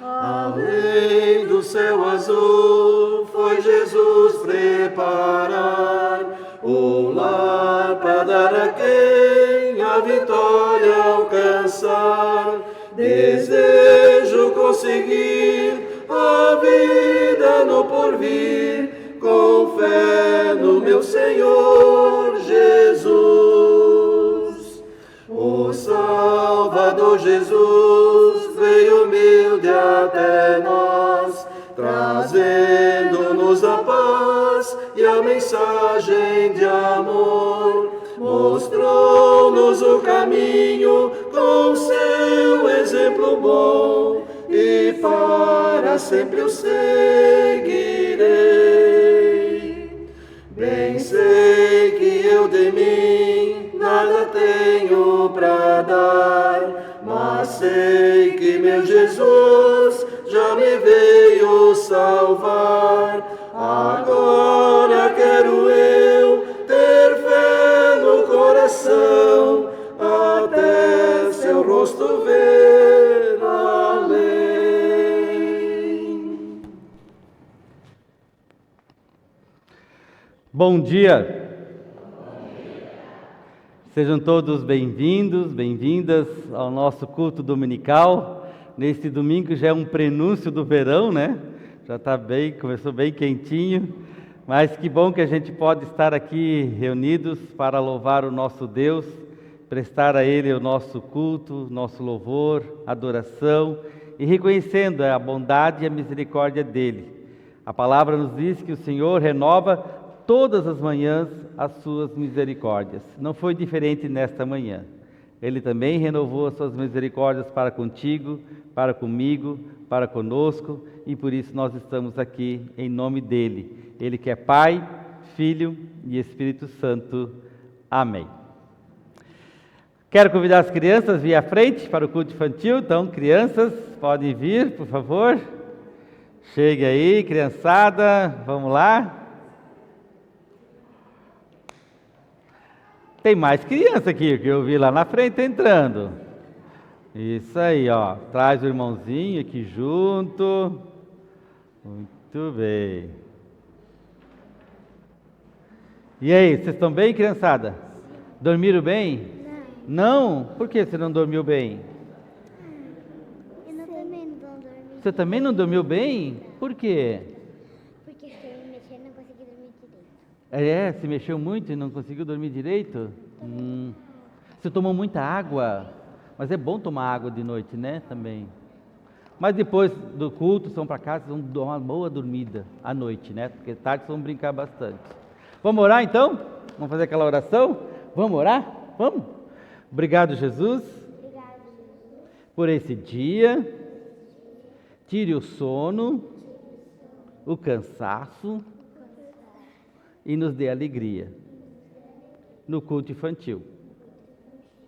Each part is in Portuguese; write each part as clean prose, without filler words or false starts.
Além do céu azul, foi Jesus preparar um lar para dar a quem a vitória alcançar. Desejo conseguir a vida no porvir, com fé no meu Senhor Jesus. O Salvador Jesus veio humilde até nós, trazendo-nos a paz e a mensagem de amor. Mostrou-nos o caminho com seu exemplo bom, e para sempre o seguirei. Bem sei que eu de mim nada tenho para dar, mas sei que meu Jesus já me veio salvar. Agora quero eu ter fé no coração, até seu rosto ver além. Bom dia! Sejam todos bem-vindos, bem-vindas ao nosso culto dominical. Neste domingo já é um prenúncio do verão, né? Já está bem, começou bem quentinho, mas que bom que a gente pode estar aqui reunidos para louvar o nosso Deus, prestar a Ele o nosso culto, nosso louvor, adoração e reconhecendo a bondade e a misericórdia dEle. A palavra nos diz que o Senhor renova todas as manhãs as suas misericórdias. Não foi diferente nesta manhã. Ele também renovou as suas misericórdias para contigo, para comigo, para conosco, e por isso nós estamos aqui em nome dele. Ele que é Pai, Filho e Espírito Santo. Amém. Quero convidar as crianças a vir à frente para o culto infantil. Então, crianças, podem vir, por favor. Chegue aí, criançada, vamos lá. Tem mais criança aqui, que eu vi lá na frente entrando. Isso aí, ó. Traz o irmãozinho aqui junto. Muito bem. E aí, vocês estão bem, criançada? Dormiram bem? Não. Por que você não dormiu bem? Eu também não dormi. Você também não dormiu bem? Por quê? Porque se eu me mexer, não consegui dormir direito. Se mexeu muito e não conseguiu dormir direito? Você tomou muita água? Mas é bom tomar água de noite, né? Também. Mas depois do culto, vocês vão para casa, vocês vão dar uma boa dormida à noite, né? Porque tarde vocês vão brincar bastante. Vamos orar então? Vamos fazer aquela oração? Vamos orar? Vamos? Obrigado, Jesus. Obrigada, Jesus. Por esse dia. Tire o sono, o cansaço e nos dê alegria no culto infantil.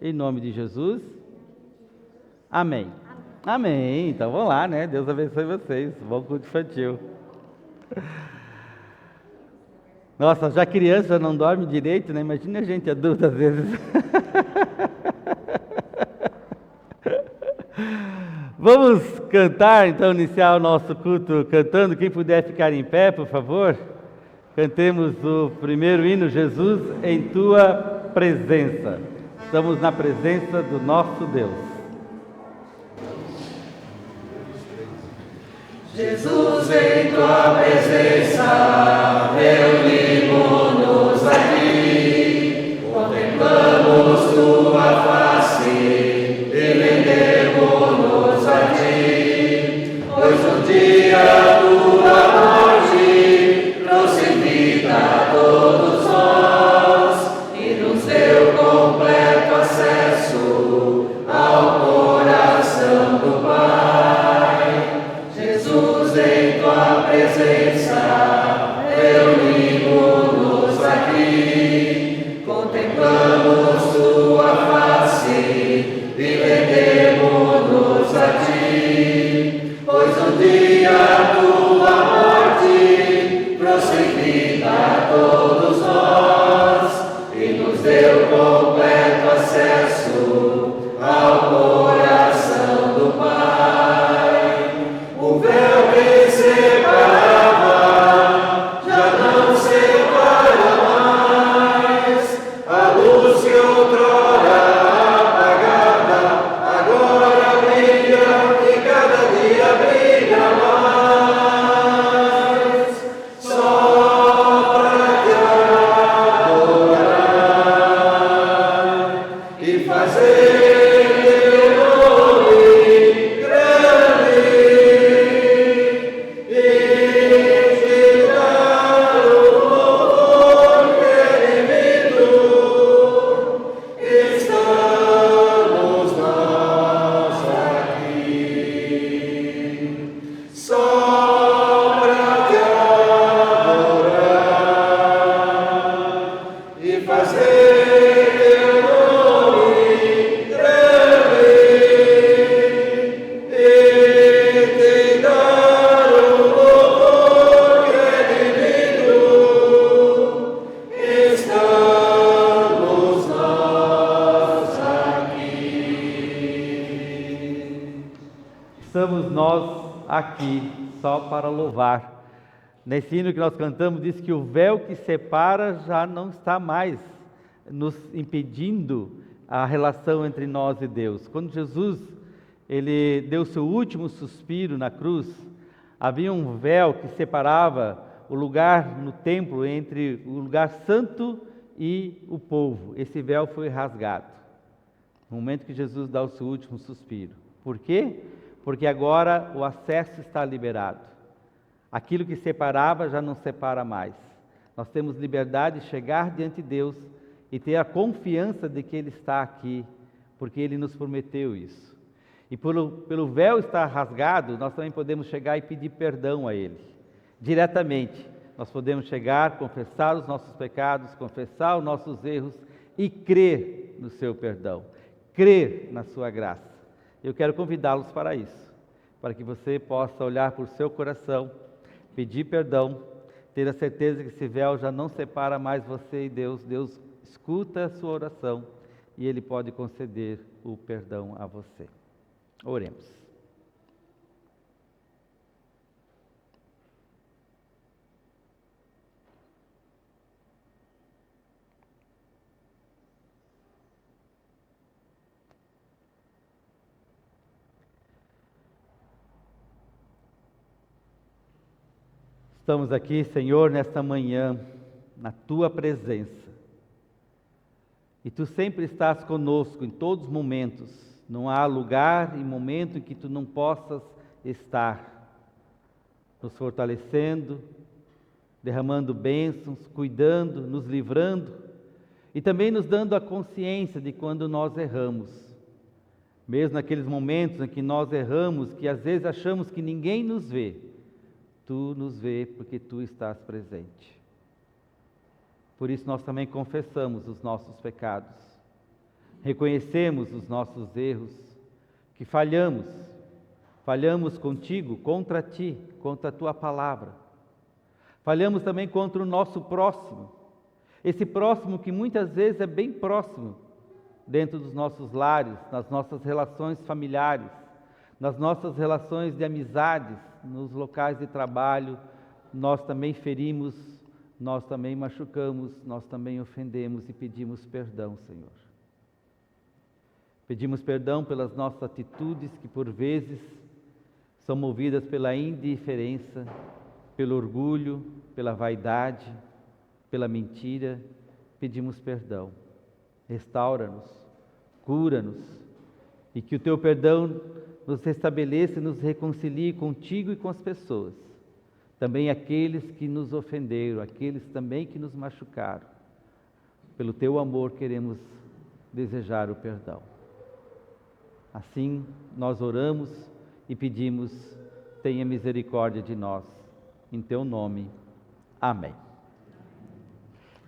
Em nome de Jesus. Amém. Amém. Então vamos lá, né? Deus abençoe vocês. Bom culto infantil. Nossa, já criança não dorme direito, né? Imagina a gente adulta às vezes. Vamos cantar, então, iniciar o nosso culto cantando. Quem puder ficar em pé, por favor. Cantemos o primeiro hino, Jesus em Tua Presença. Estamos na presença do nosso Deus. Jesus em Tua presença, reunimos-nos aqui, contemplamos Tua face e rendemos-nos a Ti, pois o dia Tua morte nos invita a todos nós e nos deu completo acesso ao coração do Pai. Jesus em Tua presença, reunimos-nos Estamos nós aqui só para louvar. Nesse hino que nós cantamos, diz que o véu que separa já não está mais nos impedindo a relação entre nós e Deus. Quando Jesus ele deu seu último suspiro na cruz, havia um véu que separava o lugar no templo entre o lugar santo e o povo. Esse véu foi rasgado no momento que Jesus dá o seu último suspiro. Por quê? Porque agora o acesso está liberado. Aquilo que separava já não separa mais. Nós temos liberdade de chegar diante de Deus e ter a confiança de que Ele está aqui, porque Ele nos prometeu isso. E pelo véu estar rasgado, nós também podemos chegar e pedir perdão a Ele, diretamente. Nós podemos chegar, confessar os nossos pecados, confessar os nossos erros e crer no seu perdão, crer na sua graça. Eu quero convidá-los para isso, para que você possa olhar por seu coração, pedir perdão, ter a certeza que esse véu já não separa mais você e Deus. Deus escuta a sua oração e Ele pode conceder o perdão a você. Oremos. Estamos aqui, Senhor, nesta manhã, na Tua presença. E Tu sempre estás conosco em todos os momentos. Não há lugar e momento em que Tu não possas estar, nos fortalecendo, derramando bênçãos, cuidando, nos livrando e também nos dando a consciência de quando nós erramos. Mesmo naqueles momentos em que nós erramos, que às vezes achamos que ninguém nos vê, Tu nos vê porque Tu estás presente. Por isso nós também confessamos os nossos pecados, reconhecemos os nossos erros, que falhamos contigo, contra Ti, contra a Tua palavra. Falhamos também contra o nosso próximo, esse próximo que muitas vezes é bem próximo, dentro dos nossos lares, nas nossas relações familiares, nas nossas relações de amizades, nos locais de trabalho. Nós também ferimos, nós também machucamos, nós também ofendemos e pedimos perdão, Senhor. Pedimos perdão pelas nossas atitudes que por vezes são movidas pela indiferença, pelo orgulho, pela vaidade, pela mentira. Pedimos perdão. Restaura-nos, cura-nos e que o Teu perdão nos restabeleça e nos reconcilie contigo e com as pessoas. Também aqueles que nos ofenderam, aqueles também que nos machucaram. Pelo Teu amor queremos desejar o perdão. Assim nós oramos e pedimos, tenha misericórdia de nós. Em Teu nome. Amém.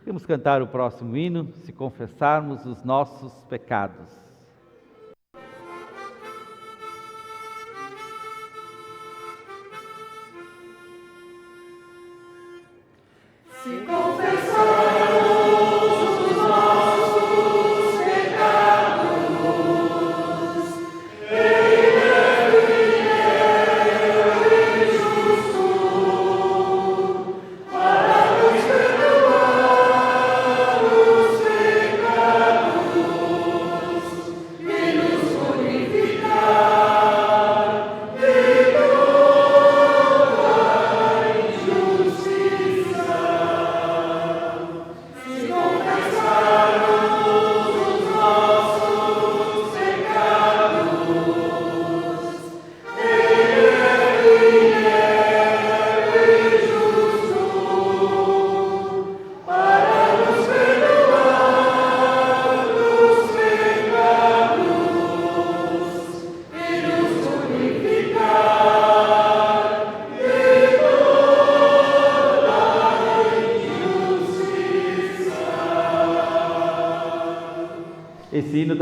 Vamos cantar o próximo hino, se confessarmos os nossos pecados.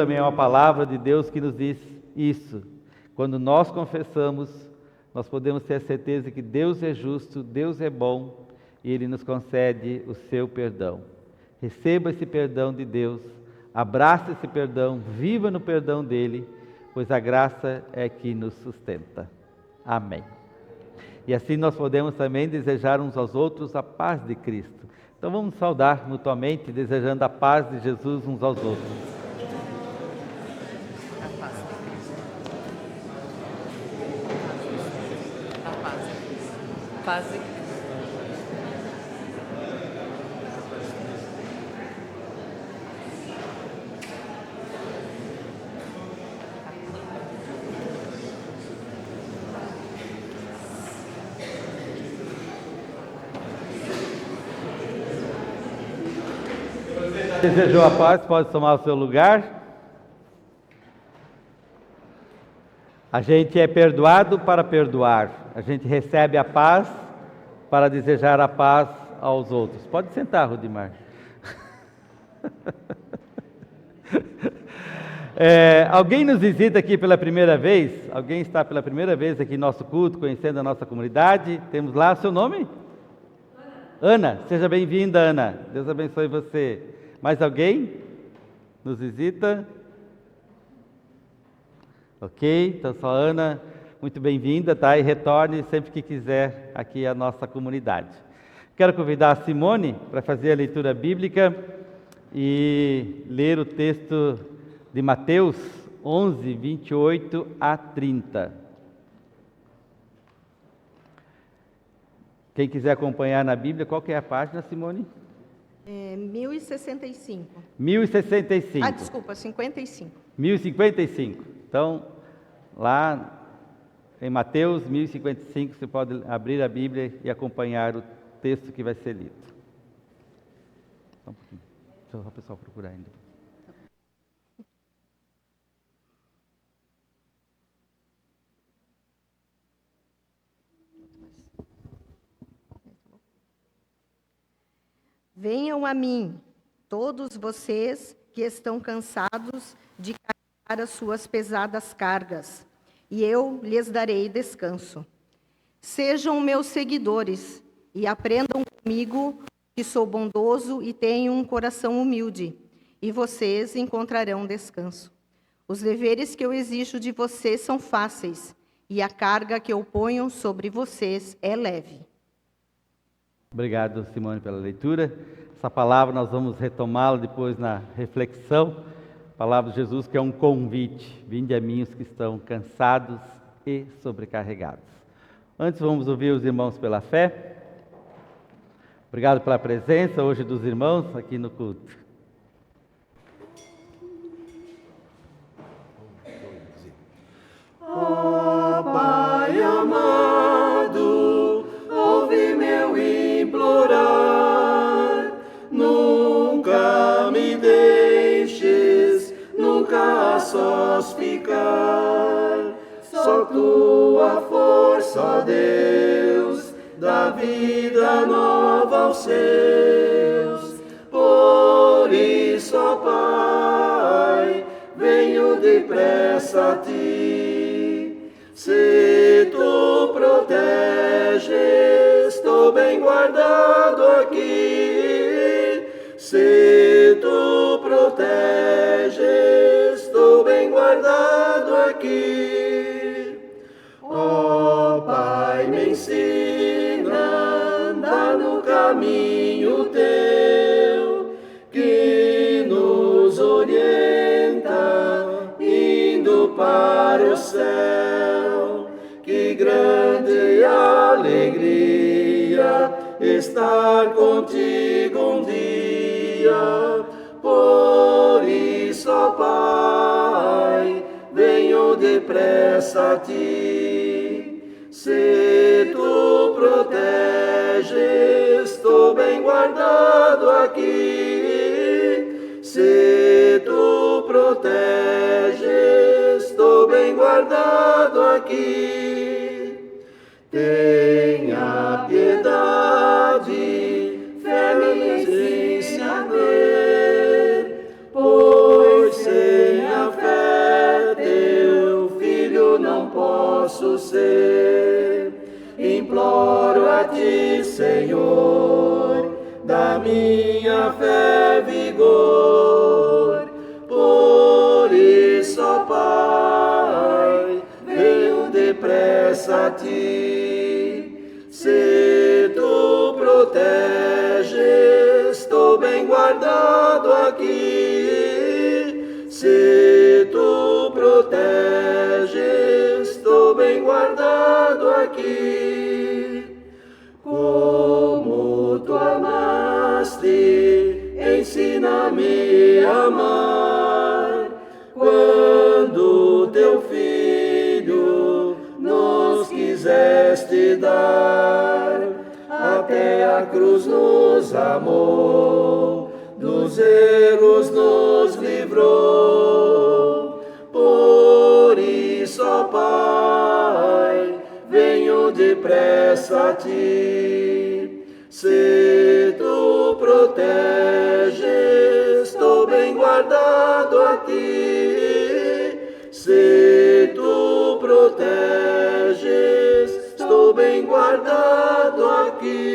também é uma palavra de Deus que nos diz isso. Quando nós confessamos, nós podemos ter a certeza que Deus é justo, Deus é bom e Ele nos concede o seu perdão. Receba esse perdão de Deus, abrace esse perdão, viva no perdão dEle, pois a graça é que nos sustenta. Amém. E assim nós podemos também desejar uns aos outros a paz de Cristo. Então vamos saudar mutuamente, desejando a paz de Jesus uns aos outros. Paz de Cristo. Desejou a paz, pode tomar o seu lugar. A gente é perdoado para perdoar. A gente recebe a paz para desejar a paz aos outros. Pode sentar, Rudimar. Alguém nos visita aqui pela primeira vez? Alguém está pela primeira vez aqui em nosso culto, conhecendo a nossa comunidade? Temos lá seu nome? Ana. Seja bem-vinda, Ana. Deus abençoe você. Mais alguém nos visita? Ok, então só Ana, muito bem-vinda, tá? E retorne sempre que quiser aqui à nossa comunidade. Quero convidar a Simone para fazer a leitura bíblica e ler o texto de Mateus 11, 28 a 30. Quem quiser acompanhar na Bíblia, qual que é a página, Simone? 1065. 1065. Ah, desculpa, 55. 1055. Então, lá em Mateus 1055, você pode abrir a Bíblia e acompanhar o texto que vai ser lido. Só um pouquinho. Deixa o pessoal procurar ainda. Venham a mim, todos vocês que estão cansados de carregar as suas pesadas cargas, e eu lhes darei descanso. Sejam meus seguidores e aprendam comigo, que sou bondoso e tenho um coração humilde, e vocês encontrarão descanso. Os deveres que eu exijo de vocês são fáceis, e a carga que eu ponho sobre vocês é leve. Obrigado, Simone, pela leitura. Essa palavra nós vamos retomá-la depois na reflexão. A palavra de Jesus que é um convite. Vinde a mim os que estão cansados e sobrecarregados. Antes vamos ouvir os irmãos pela fé. Obrigado pela presença hoje dos irmãos aqui no culto. Ó Pai amado, ouve meu implorar, nunca me deixes, nunca a sós ficar, só tua força, ó Deus, dá vida nova aos seus, por isso, ó Pai, venho depressa a ti. Se tu proteges, estou bem guardado aqui. Se tu proteges, estou bem guardado aqui. Ó Pai, me ensina a andar no caminho teu, que nos orienta, indo para o céu. Que grande alegria estar contigo um dia. Por isso, ó Pai, venho depressa a ti. Se tu proteges, estou bem guardado aqui. Se tu proteges, estou bem guardado aqui. Tenha piedade, fé me ensina a ver, pois sem a ti, Senhor, da minha fé vigor. Por isso, ó Pai, venho depressa a ti. Se tu proteges, estou bem guardado aqui. Se tu proteges, estou bem guardado aqui. Como tu amaste, ensina-me a amar. Quando teu filho nos quiseste dar, até a cruz nos amou, dos erros nos livrou. Por isso, ó Pai, venho depressa a ti. Se tu proteges, estou bem guardado a ti. Se tu proteges, estou bem guardado aqui.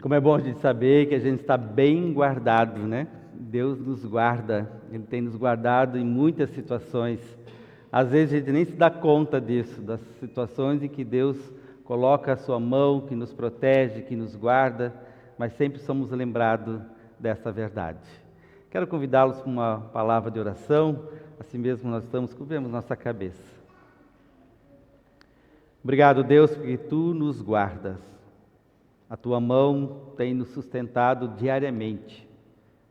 Como é bom a gente saber que a gente está bem guardado, né? Deus nos guarda, Ele tem nos guardado em muitas situações. Às vezes a gente nem se dá conta disso, das situações em que Deus coloca a sua mão, que nos protege, que nos guarda, mas sempre somos lembrados dessa verdade. Quero convidá-los para uma palavra de oração, assim mesmo nós curvemos nossa cabeça. Obrigado, Deus, porque Tu nos guardas. A Tua mão tem nos sustentado diariamente,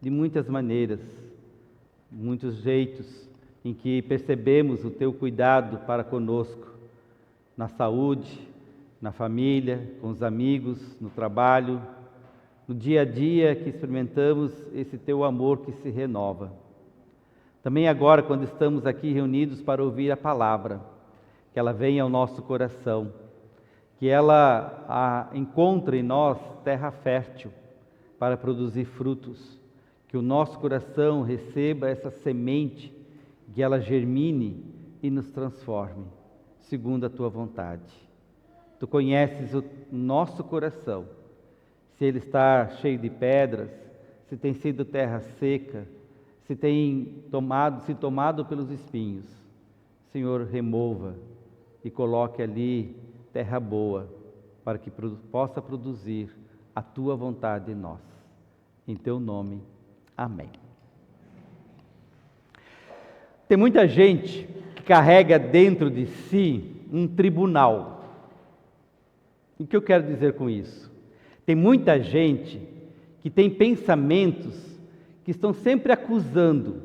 de muitas maneiras, muitos jeitos em que percebemos o Teu cuidado para conosco, na saúde, na família, com os amigos, no trabalho, no dia a dia que experimentamos esse Teu amor que se renova. Também agora, quando estamos aqui reunidos para ouvir a palavra, que ela venha ao nosso coração, que ela encontre em nós terra fértil para produzir frutos, que o nosso coração receba essa semente, que ela germine e nos transforme, segundo a Tua vontade. Tu conheces o nosso coração, se ele está cheio de pedras, se tem sido terra seca, se tem tomado pelos espinhos. Senhor, remova e coloque ali terra boa, para que possa produzir a Tua vontade em nós. Em Teu nome, amém. Tem muita gente que carrega dentro de si um tribunal. O que eu quero dizer com isso? Tem muita gente que tem pensamentos que estão sempre acusando.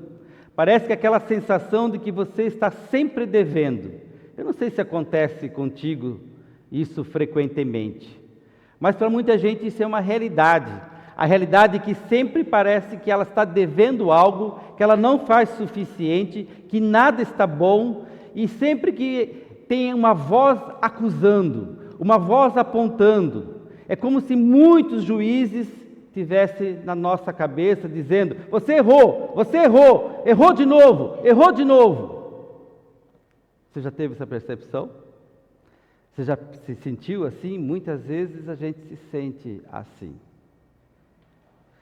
Parece que aquela sensação de que você está sempre devendo. Eu não sei se acontece contigo isso frequentemente, mas para muita gente isso é uma realidade. A realidade é que sempre parece que ela está devendo algo, que ela não faz suficiente, que nada está bom, e sempre que tem uma voz acusando, uma voz apontando, é como se muitos juízes tivessem na nossa cabeça dizendo: você errou, errou de novo, errou de novo. Você já teve essa percepção? Você já se sentiu assim? Muitas vezes a gente se sente assim.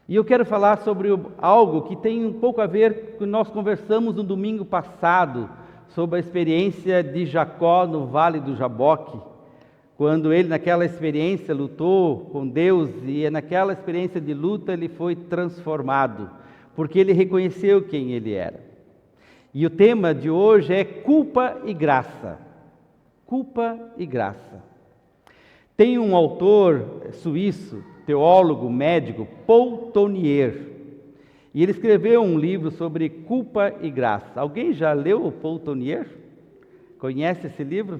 E eu quero falar sobre algo que tem um pouco a ver com o que nós conversamos no domingo passado, sobre a experiência de Jacó no Vale do Jaboque, quando ele naquela experiência lutou com Deus e naquela experiência de luta ele foi transformado, porque ele reconheceu quem ele era. E o tema de hoje é culpa e graça. Culpa e graça. Tem um autor suíço, teólogo, médico, Paul Tournier, e ele escreveu um livro sobre culpa e graça. Alguém já leu o Paul Tournier? Conhece esse livro?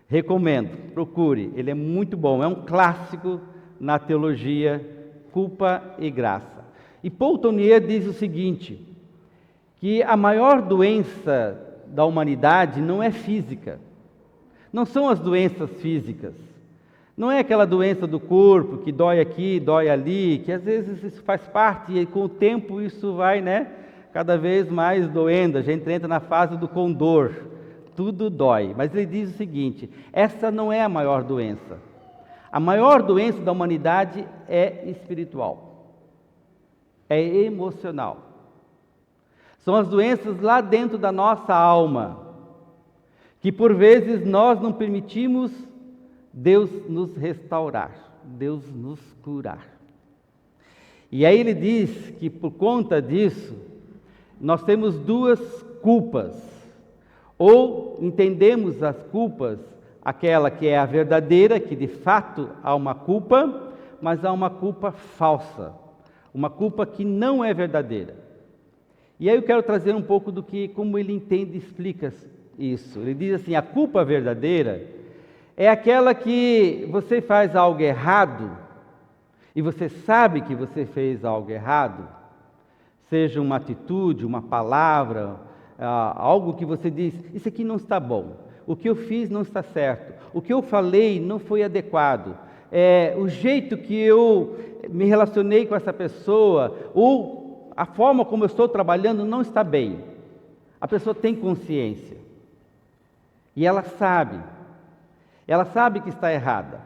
Recomendo, procure, ele é muito bom, é um clássico na teologia, Culpa e Graça. E Paul Tournier diz o seguinte, que a maior doença da humanidade não é física, não são as doenças físicas, não é aquela doença do corpo que dói aqui, dói ali, que às vezes isso faz parte e com o tempo isso vai, cada vez mais doendo, a gente entra na fase do condor, tudo dói. Mas ele diz o seguinte: essa não é a maior doença. A maior doença da humanidade é espiritual, é emocional. São as doenças lá dentro da nossa alma, que por vezes nós não permitimos Deus nos restaurar, Deus nos curar. E aí ele diz que por conta disso, nós temos duas culpas. Ou entendemos as culpas, aquela que é a verdadeira, que de fato há uma culpa, mas há uma culpa falsa, uma culpa que não é verdadeira. E aí eu quero trazer um pouco do que, como ele entende e explica isso. Ele diz assim: a culpa verdadeira é aquela que você faz algo errado, e você sabe que você fez algo errado, seja uma atitude, uma palavra, algo que você diz, isso aqui não está bom, o que eu fiz não está certo, o que eu falei não foi adequado, o jeito que eu me relacionei com essa pessoa, ou a forma como eu estou trabalhando não está bem. A pessoa tem consciência, e ela sabe que está errada,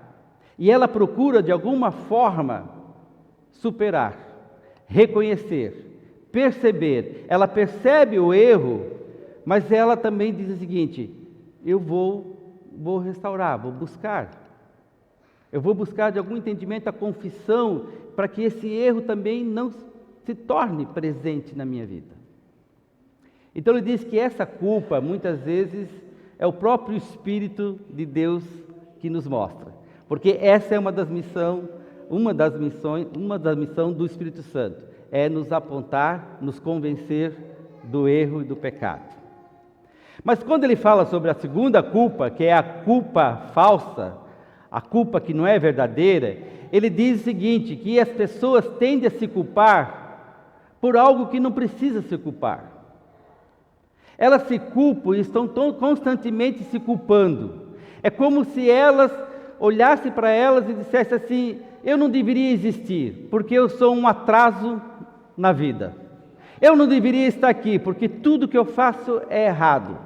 e ela procura de alguma forma superar, reconhecer, perceber. Ela percebe o erro, mas ela também diz o seguinte: eu vou restaurar, vou buscar. Eu vou buscar de algum entendimento a confissão, para que esse erro também não se torne presente na minha vida. Então ele diz que essa culpa, muitas vezes, é o próprio Espírito de Deus que nos mostra. Porque essa é uma das missões do Espírito Santo, é nos apontar, nos convencer do erro e do pecado. Mas quando ele fala sobre a segunda culpa, que é a culpa falsa, a culpa que não é verdadeira, ele diz o seguinte, que as pessoas tendem a se culpar por algo que não precisa se culpar. Elas se culpam e estão constantemente se culpando. É como se elas olhassem para elas e dissessem assim: eu não deveria existir, porque eu sou um atraso na vida. Eu não deveria estar aqui, porque tudo que eu faço é errado.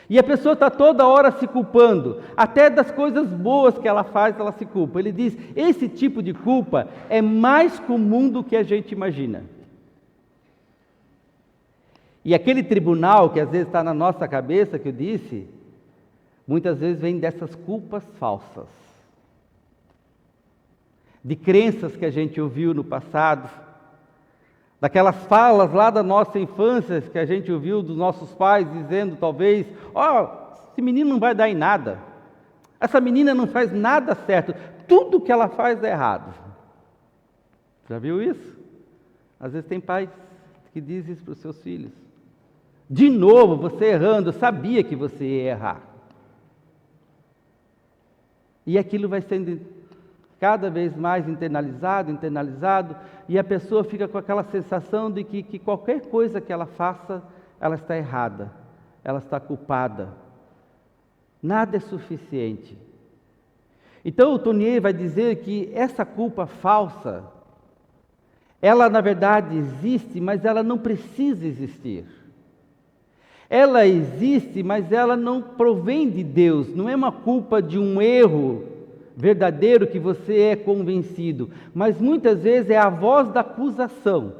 E a pessoa está toda hora se culpando, até das coisas boas que ela faz, ela se culpa. Ele diz, esse tipo de culpa é mais comum do que a gente imagina. E aquele tribunal que às vezes está na nossa cabeça, que eu disse, muitas vezes vem dessas culpas falsas, de crenças que a gente ouviu no passado, daquelas falas lá da nossa infância que a gente ouviu dos nossos pais dizendo talvez: esse menino não vai dar em nada, essa menina não faz nada certo, tudo que ela faz é errado. Já viu isso? Às vezes tem pais que dizem isso para os seus filhos: de novo você errando, eu sabia que você ia errar. E aquilo vai sendo cada vez mais internalizado, e a pessoa fica com aquela sensação de que qualquer coisa que ela faça, ela está errada, ela está culpada. Nada é suficiente. Então o Tonier vai dizer que essa culpa falsa, ela na verdade existe, mas ela não precisa existir. Ela existe, mas ela não provém de Deus, não é uma culpa de um erro verdadeiro que você é convencido, mas muitas vezes é a voz da acusação.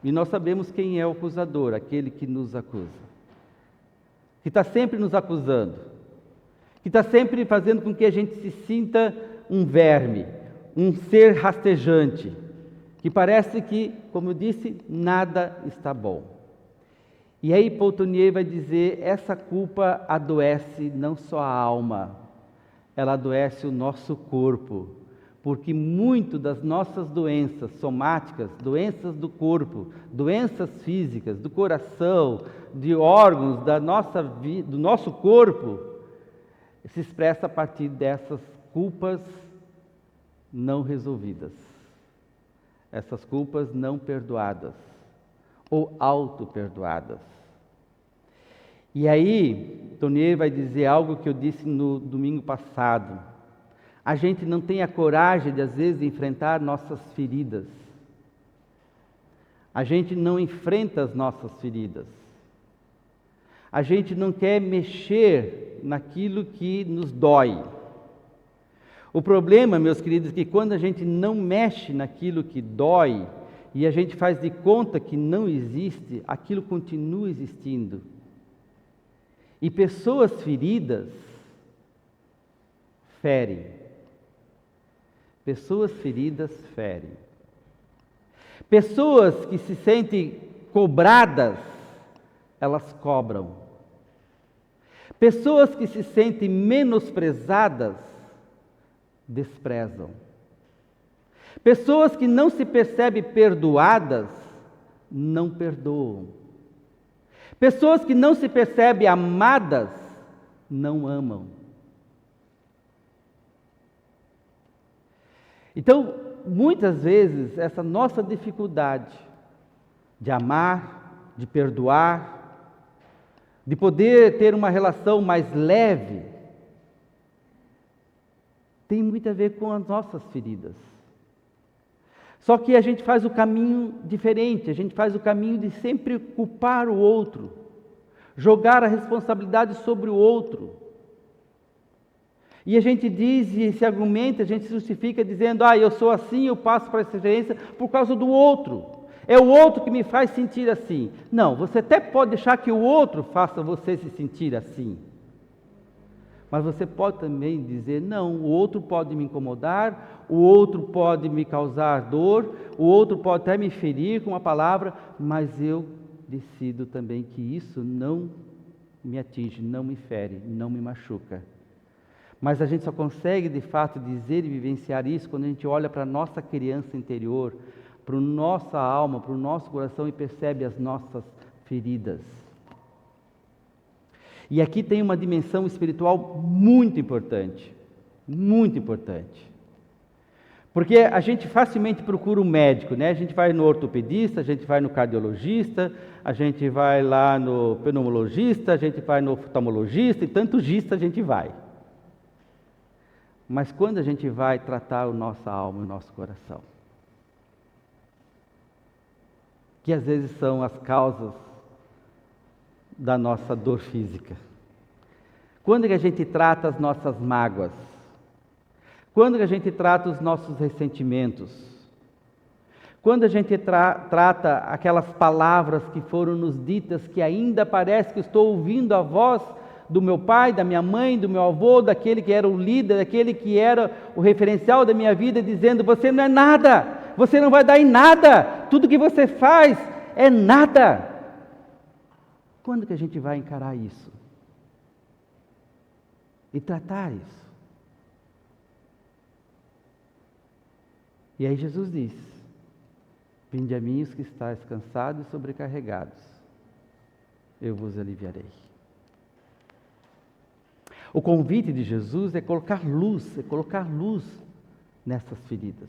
E nós sabemos quem é o acusador, aquele que nos acusa, que está sempre nos acusando, que está sempre fazendo com que a gente se sinta um verme, um ser rastejante, que parece que, como eu disse, nada está bom. E aí Paul Tonier vai dizer, essa culpa adoece não só a alma, ela adoece o nosso corpo, porque muito das nossas doenças somáticas, doenças do corpo, doenças físicas, do coração, de órgãos do nosso corpo, se expressa a partir dessas culpas não resolvidas, essas culpas não perdoadas ou auto-perdoadas. E aí, Tonier vai dizer algo que eu disse no domingo passado. A gente não tem a coragem de, às vezes, enfrentar nossas feridas. A gente não enfrenta as nossas feridas. a gente não quer mexer naquilo que nos dói. O problema, meus queridos, é que quando a gente não mexe naquilo que dói e a gente faz de conta que não existe, aquilo continua existindo. E pessoas feridas ferem. Pessoas feridas ferem. Pessoas que se sentem cobradas, elas cobram. Pessoas que se sentem menosprezadas, desprezam. Pessoas que não se percebem perdoadas, não perdoam. Pessoas que não se percebem amadas, não amam. Então, muitas vezes, essa nossa dificuldade de amar, de perdoar, de poder ter uma relação mais leve, tem muito a ver com as nossas feridas. Só que a gente faz o caminho diferente, a gente faz o caminho de sempre culpar o outro, jogar a responsabilidade sobre o outro. E a gente diz e se argumenta, a gente se justifica dizendo, eu sou assim, eu passo por essa experiência por causa do outro. É o outro que me faz sentir assim. Não, você até pode deixar que o outro faça você se sentir assim. Mas você pode também dizer, não, o outro pode me incomodar, o outro pode me causar dor, o outro pode até me ferir com uma palavra, mas eu decido também que isso não me atinge, não me fere, não me machuca. Mas a gente só consegue, de fato, dizer e vivenciar isso quando a gente olha para a nossa criança interior, para a nossa alma, para o nosso coração e percebe as nossas feridas. E aqui tem uma dimensão espiritual muito importante, muito importante. Porque a gente facilmente procura um médico, né? A gente vai no ortopedista, a gente vai no cardiologista, a gente vai lá no pneumologista, a gente vai no oftalmologista e tanto gista a gente vai. Mas quando a gente vai tratar a nossa alma, o nosso coração? Que às vezes são as causas da nossa dor física. Quando que a gente trata as nossas mágoas? Quando que a gente trata os nossos ressentimentos? Quando a gente trata aquelas palavras que foram nos ditas que ainda parece que estou ouvindo a voz do meu pai, da minha mãe, do meu avô, daquele que era o líder, daquele que era o referencial da minha vida, dizendo, você não é nada, você não vai dar em nada, tudo que você faz é nada. Quando que a gente vai encarar isso? E tratar isso? E aí Jesus diz, vinde a mim os que estáis cansados e sobrecarregados, eu vos aliviarei. O convite de Jesus é colocar luz nessas feridas.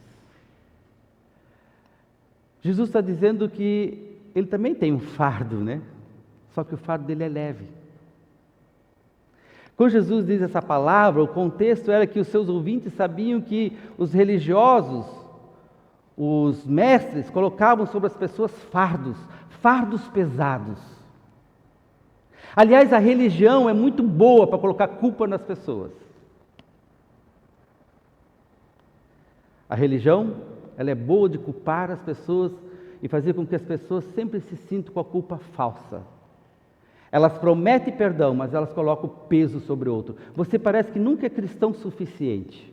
Jesus está dizendo que ele também tem um fardo, né? Só que o fardo dele é leve. Quando Jesus diz essa palavra, o contexto era que os seus ouvintes sabiam que os religiosos, os mestres, colocavam sobre as pessoas fardos pesados. Aliás, a religião é muito boa para colocar culpa nas pessoas. A religião, ela é boa de culpar as pessoas e fazer com que as pessoas sempre se sintam com a culpa falsa. Elas prometem perdão, mas elas colocam peso sobre o outro. Você parece que nunca é cristão suficiente.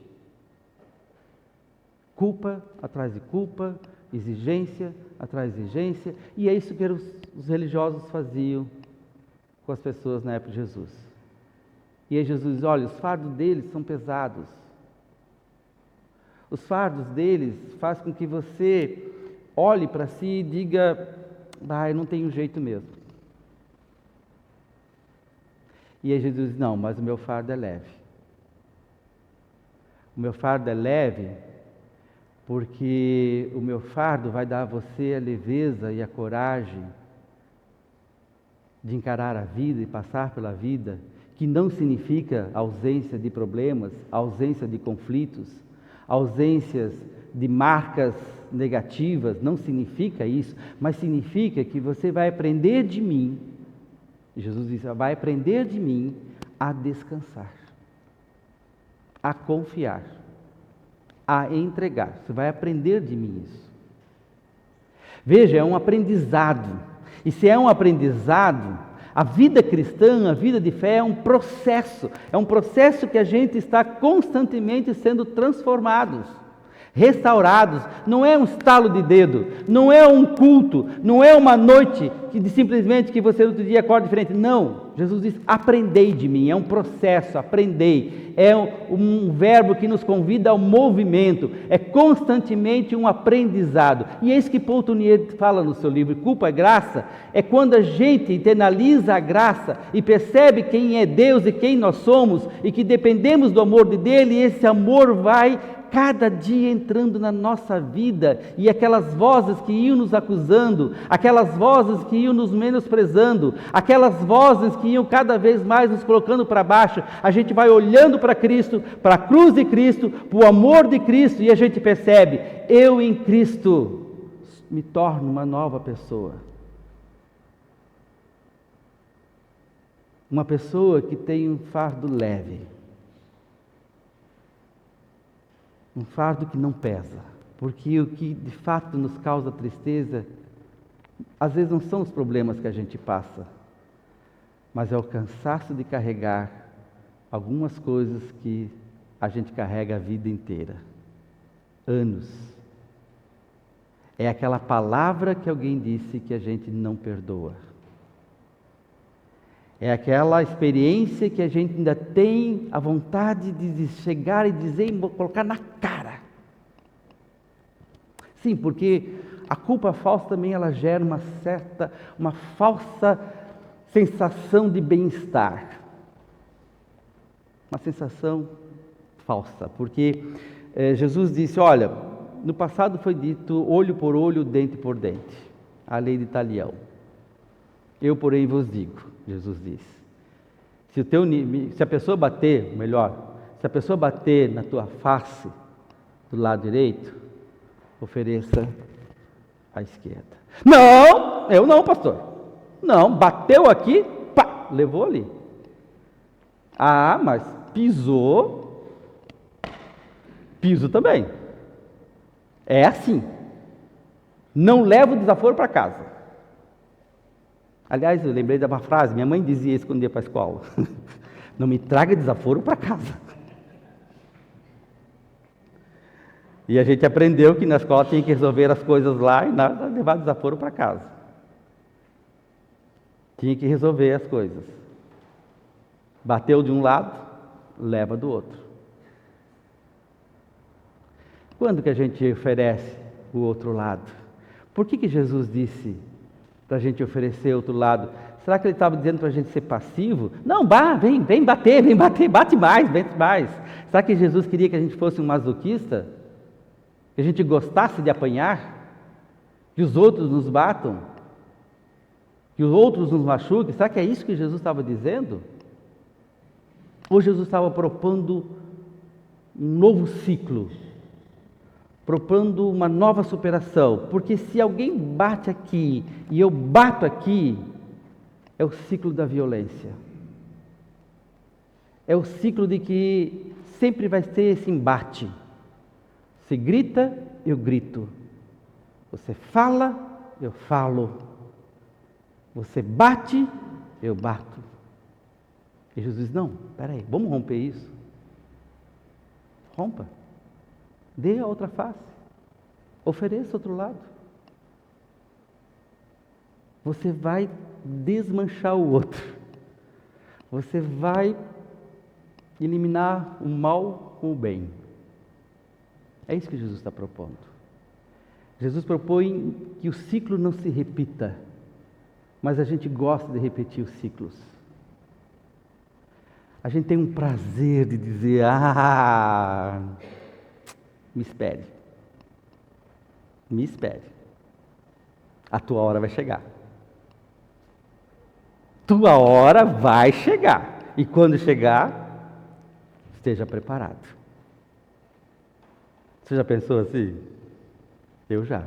Culpa atrás de culpa, exigência atrás de exigência, e é isso que os religiosos faziam com as pessoas na época de Jesus. E aí Jesus diz, olha, os fardos deles são pesados. Os fardos deles fazem com que você olhe para si e diga, eu não tenho jeito mesmo. E aí Jesus diz, não, mas o meu fardo é leve. O meu fardo é leve porque o meu fardo vai dar a você a leveza e a coragem de encarar a vida e passar pela vida, que não significa ausência de problemas, ausência de conflitos, ausências de marcas negativas, não significa isso, mas significa que você vai aprender de mim E Jesus disse: vai aprender de mim a descansar, a confiar, a entregar. Você vai aprender de mim isso. Veja, é um aprendizado. E se é um aprendizado, a vida cristã, a vida de fé é um processo que a gente está constantemente sendo transformados, restaurados. Não é um estalo de dedo, não é um culto, não é uma noite que simplesmente que você outro dia acorda diferente. Não, Jesus diz: aprendei de mim. É um processo, aprendei. É um verbo que nos convida ao movimento, é constantemente um aprendizado. E é isso que Paul Tournier fala no seu livro Culpa e Graça. É quando a gente internaliza a graça e percebe quem é Deus e quem nós somos, e que dependemos do amor dele, e esse amor vai cada dia entrando na nossa vida, e aquelas vozes que iam nos acusando, aquelas vozes que iam nos menosprezando, aquelas vozes que iam cada vez mais nos colocando para baixo, a gente vai olhando para Cristo, para a cruz de Cristo, para o amor de Cristo, e a gente percebe: eu em Cristo me torno uma nova pessoa. Uma pessoa que tem um fardo leve. Um fardo que não pesa, porque o que de fato nos causa tristeza, às vezes não são os problemas que a gente passa, mas é o cansaço de carregar algumas coisas que a gente carrega a vida inteira, anos. É aquela palavra que alguém disse que a gente não perdoa. É aquela experiência que a gente ainda tem a vontade de chegar e dizer e colocar na cara. Sim, porque a culpa falsa também ela gera uma falsa sensação de bem-estar. Uma sensação falsa, porque Jesus disse: olha, no passado foi dito olho por olho, dente por dente, a lei de Talião. Eu, porém, vos digo, Jesus disse, se a pessoa bater na tua face, do lado direito, ofereça à esquerda. Não, eu não, pastor. Não, bateu aqui, pá, levou ali. Ah, mas pisou, piso também. É assim. Não leva o desaforo para casa. Aliás, eu lembrei de uma frase, minha mãe dizia isso quando ia para a escola: não me traga desaforo para casa. E a gente aprendeu que na escola tinha que resolver as coisas lá e nada levar desaforo para casa. Tinha que resolver as coisas. Bateu de um lado, leva do outro. Quando que a gente oferece o outro lado? Por que Jesus disse para a gente oferecer outro lado? Será que ele estava dizendo para a gente ser passivo? Não, vem bater, bate mais. Será que Jesus queria que a gente fosse um masoquista? Que a gente gostasse de apanhar? Que os outros nos batam? Que os outros nos machuquem? Será que é isso que Jesus estava dizendo? Ou Jesus estava propondo um novo ciclo? Propondo uma nova superação? Porque se alguém bate aqui e eu bato aqui, é o ciclo da violência. É o ciclo de que sempre vai ter esse embate. Você grita, eu grito. Você fala, eu falo. Você bate, eu bato. E Jesus diz: não, peraí, vamos romper isso. Rompa. Dê a outra face. Ofereça outro lado. Você vai desmanchar o outro. Você vai eliminar o mal com o bem. É isso que Jesus está propondo. Jesus propõe que o ciclo não se repita, mas a gente gosta de repetir os ciclos. A gente tem um prazer de dizer: me espere. Me espere. A tua hora vai chegar. Tua hora vai chegar. E quando chegar, esteja preparado. Você já pensou assim? Eu já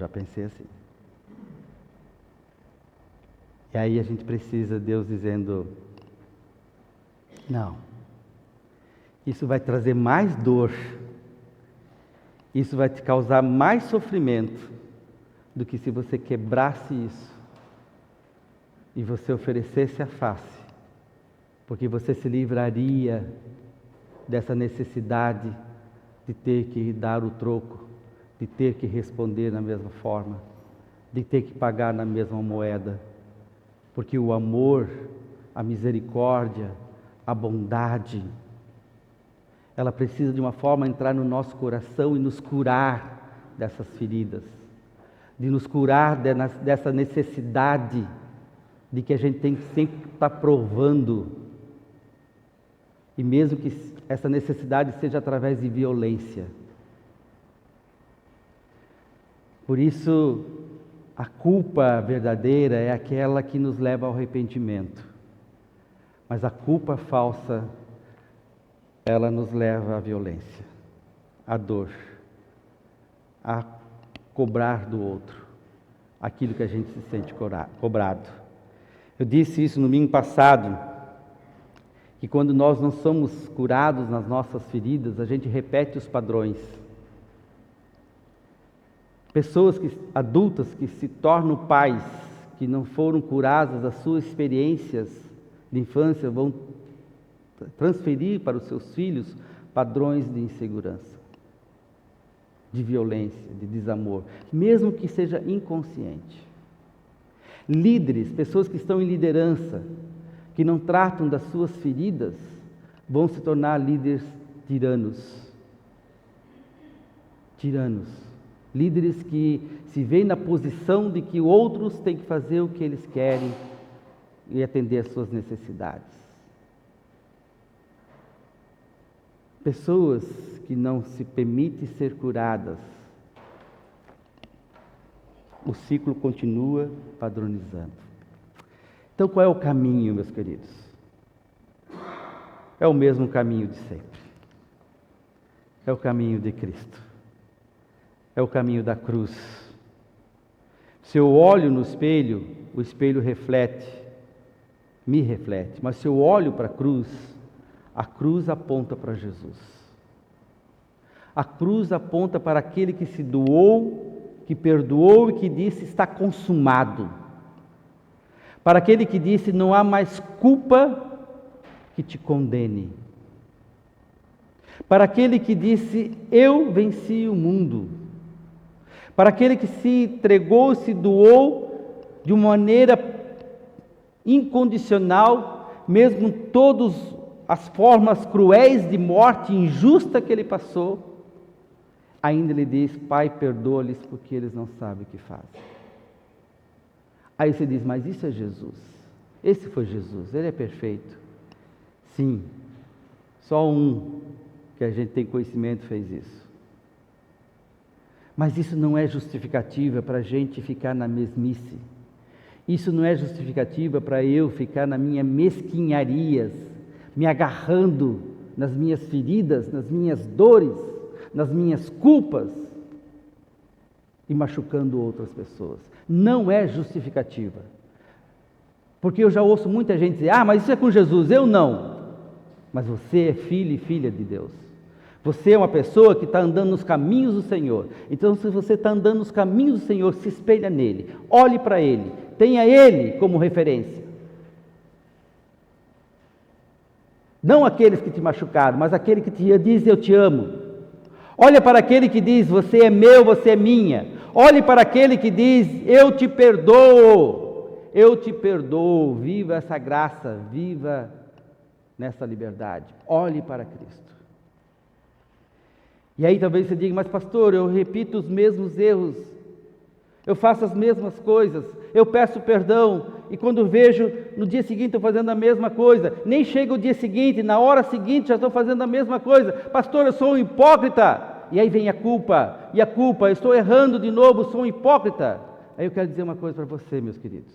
pensei assim. E aí a gente precisa, Deus dizendo, não, isso vai trazer mais dor, isso vai te causar mais sofrimento do que se você quebrasse isso e você oferecesse a face, porque você se livraria dessa necessidade de ter que dar o troco, de ter que responder na mesma forma, de ter que pagar na mesma moeda, porque o amor, a misericórdia, a bondade, ela precisa de uma forma entrar no nosso coração e nos curar dessas feridas, de nos curar dessa necessidade de que a gente tem que sempre estar provando, e mesmo que essa necessidade seja através de violência. Por isso, a culpa verdadeira é aquela que nos leva ao arrependimento, mas a culpa falsa, ela nos leva à violência, à dor, a cobrar do outro aquilo que a gente se sente cobrado. Eu disse isso no domingo passado, que quando nós não somos curados nas nossas feridas, a gente repete os padrões. Pessoas adultas que se tornam pais, que não foram curadas das suas experiências de infância, vão transferir para os seus filhos padrões de insegurança, de violência, de desamor, mesmo que seja inconsciente. Líderes, pessoas que estão em liderança, que não tratam das suas feridas, vão se tornar líderes tiranos. Líderes que se veem na posição de que outros têm que fazer o que eles querem e atender às suas necessidades. Pessoas que não se permitem ser curadas, o ciclo continua padronizando. Então, qual é o caminho, meus queridos? É o mesmo caminho de sempre. É o caminho de Cristo. É o caminho da cruz. Se eu olho no espelho, o espelho me reflete. Mas se eu olho para a cruz aponta para Jesus. A cruz aponta para aquele que se doou, que perdoou e que disse: está consumado. Para aquele que disse: não há mais culpa que te condene. Para aquele que disse: eu venci o mundo. Para aquele que se entregou, se doou de uma maneira incondicional, mesmo todas as formas cruéis de morte injusta que ele passou, ainda ele diz: Pai, perdoa-lhes porque eles não sabem o que fazem. Aí você diz: mas isso é Jesus, esse foi Jesus, ele é perfeito. Sim, só um que a gente tem conhecimento fez isso. Mas isso não é justificativa para a gente ficar na mesmice. Isso não é justificativa para eu ficar na minha mesquinharias, me agarrando nas minhas feridas, nas minhas dores, nas minhas culpas e machucando outras pessoas. Não é justificativa. Porque eu já ouço muita gente dizer: mas isso é com Jesus, eu não. Mas você é filho e filha de Deus. Você é uma pessoa que está andando nos caminhos do Senhor. Então, se você está andando nos caminhos do Senhor, se espelha nele, olhe para ele, tenha ele como referência. Não aqueles que te machucaram, mas aquele que te diz: eu te amo. Olha para aquele que diz: você é meu, você é minha. Olhe para aquele que diz: eu te perdoo. Eu te perdoo. Viva essa graça, viva nessa liberdade. Olhe para Cristo. E aí talvez você diga: mas pastor, eu repito os mesmos erros, eu faço as mesmas coisas, eu peço perdão, e quando vejo, no dia seguinte estou fazendo a mesma coisa, nem chega o dia seguinte, na hora seguinte já estou fazendo a mesma coisa. Pastor, eu sou um hipócrita. E aí vem a culpa, eu estou errando de novo, sou um hipócrita. Aí eu quero dizer uma coisa para você, meus queridos.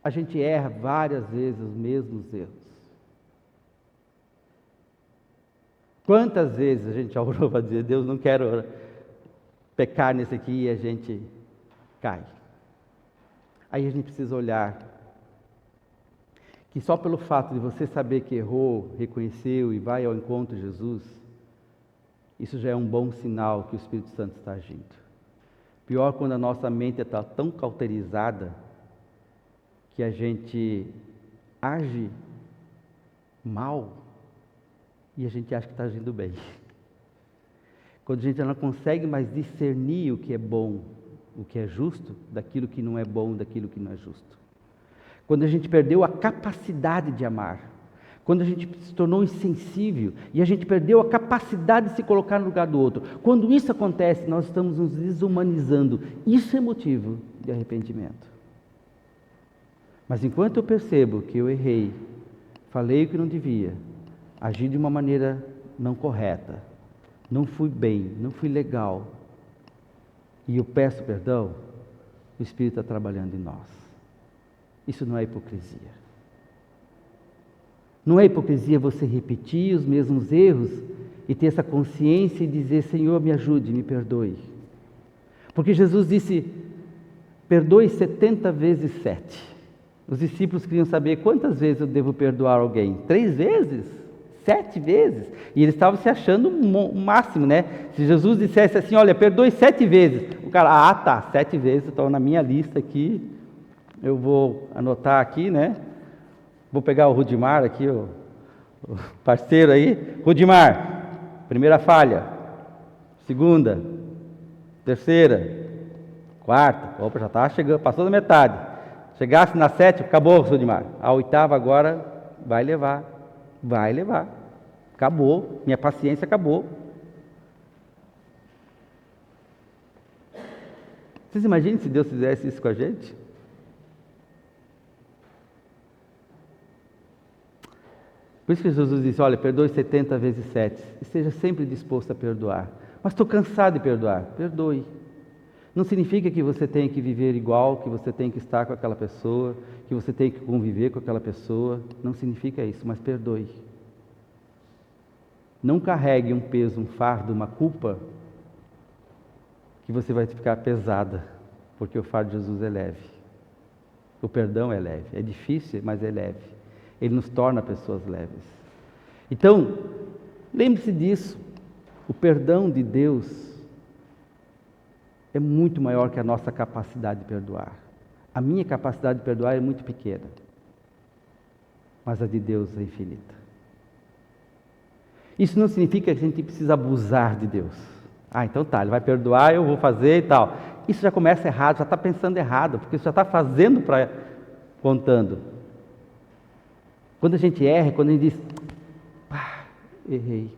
A gente erra várias vezes os mesmos erros. Quantas vezes a gente já orou para dizer: Deus, não quero pecar nesse aqui, e a gente cai. Aí a gente precisa olhar que só pelo fato de você saber que errou, reconheceu e vai ao encontro de Jesus, isso já é um bom sinal que o Espírito Santo está agindo. Pior quando a nossa mente está tão cauterizada que a gente age mal e a gente acha que está agindo bem. Quando a gente não consegue mais discernir o que é bom, o que é justo, daquilo que não é bom, daquilo que não é justo. Quando a gente perdeu a capacidade de amar, quando a gente se tornou insensível e a gente perdeu a capacidade de se colocar no lugar do outro. Quando isso acontece, nós estamos nos desumanizando. Isso é motivo de arrependimento. Mas enquanto eu percebo que eu errei, falei o que não devia, agi de uma maneira não correta, não fui bem, não fui legal, e eu peço perdão, o Espírito está trabalhando em nós. Isso não é hipocrisia. Não é hipocrisia você repetir os mesmos erros e ter essa consciência e dizer: Senhor, me ajude, me perdoe. Porque Jesus disse: perdoe 70 vezes 7. Os discípulos queriam saber quantas vezes eu devo perdoar alguém. 3 vezes? 7 vezes? E eles estavam se achando o máximo, né? Se Jesus dissesse assim: olha, perdoe 7 vezes. O cara: tá, 7 vezes, estão na minha lista aqui. Eu vou anotar aqui, né? Vou pegar o Rudimar aqui, o parceiro aí. Rudimar, primeira falha. Segunda. Terceira. Quarta. Opa, já está chegando, passou da metade. Chegasse na 7ª, acabou, Rudimar. A 8ª agora vai levar. Vai levar. Acabou. Minha paciência acabou. Vocês imaginam se Deus fizesse isso com a gente? Por isso que Jesus disse: olha, perdoe 70 vezes 7. Esteja sempre disposto a perdoar. Mas estou cansado de perdoar. Perdoe. Não significa que você tenha que viver igual, que você tem que estar com aquela pessoa, que você tem que conviver com aquela pessoa. Não significa isso, mas perdoe. Não carregue um peso, um fardo, uma culpa, que você vai ficar pesada, porque o fardo de Jesus é leve. O perdão é leve. É difícil, mas é leve. Ele nos torna pessoas leves. Então, lembre-se disso. O perdão de Deus é muito maior que a nossa capacidade de perdoar. A minha capacidade de perdoar é muito pequena, mas a de Deus é infinita. Isso não significa que a gente precisa abusar de Deus. Então tá, Ele vai perdoar, eu vou fazer e tal. Isso já começa errado, já está pensando errado, porque você já está fazendo para contando. Quando a gente erra, quando a gente diz: errei.